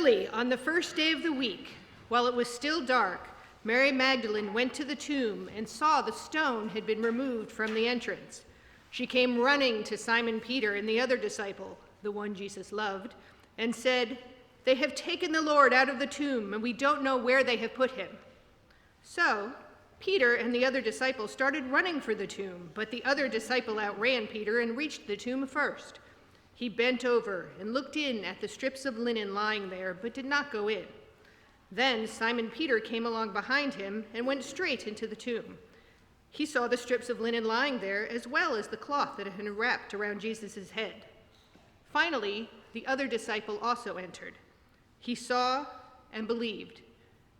Early on the first day of the week, while it was still dark, Mary Magdalene went to the tomb and saw the stone had been removed from the entrance. She came running to Simon Peter and the other disciple, the one Jesus loved, and said, "They have taken the Lord out of the tomb, and we don't know where they have put him." So Peter and the other disciple started running for the tomb, but the other disciple outran Peter and reached the tomb first. He bent over and looked in at the strips of linen lying there, but did not go in. Then Simon Peter came along behind him and went straight into the tomb. He saw the strips of linen lying there, as well as the cloth that had been wrapped around Jesus' head. Finally, the other disciple also entered. He saw and believed.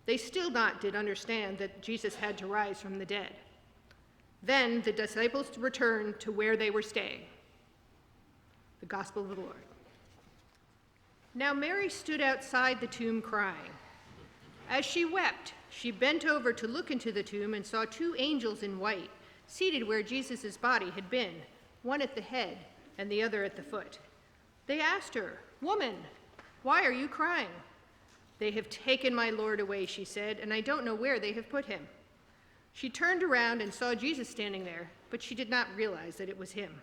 They still did understand that Jesus had to rise from the dead. Then the disciples returned to where they were staying. The Gospel of the Lord. Now Mary stood outside the tomb crying. As she wept, she bent over to look into the tomb and saw two angels in white, seated where Jesus' body had been, one at the head and the other at the foot. They asked her, "Woman, why are you crying?" "They have taken my Lord away," she said, "and I don't know where they have put him." She turned around and saw Jesus standing there, but she did not realize that it was him.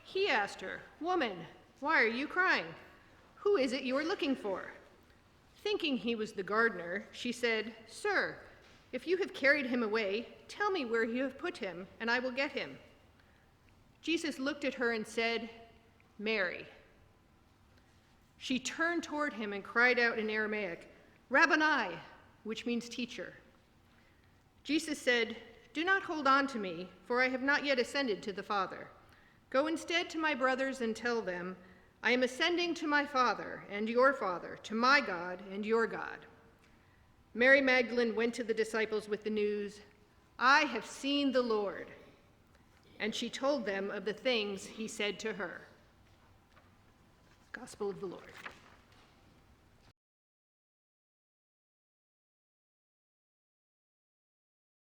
He asked her, "Woman, why are you crying? Who is it you are looking for?" Thinking he was the gardener, she said, "Sir, if you have carried him away, tell me where you have put him, and I will get him." Jesus looked at her and said, "Mary." She turned toward him and cried out in Aramaic, "Rabboni," which means teacher. Jesus said, "Do not hold on to me, for I have not yet ascended to the Father. Go instead to my brothers and tell them, I am ascending to my Father and your Father, to my God and your God." Mary Magdalene went to the disciples with the news, "I have seen the Lord." And she told them of the things he said to her. Gospel of the Lord.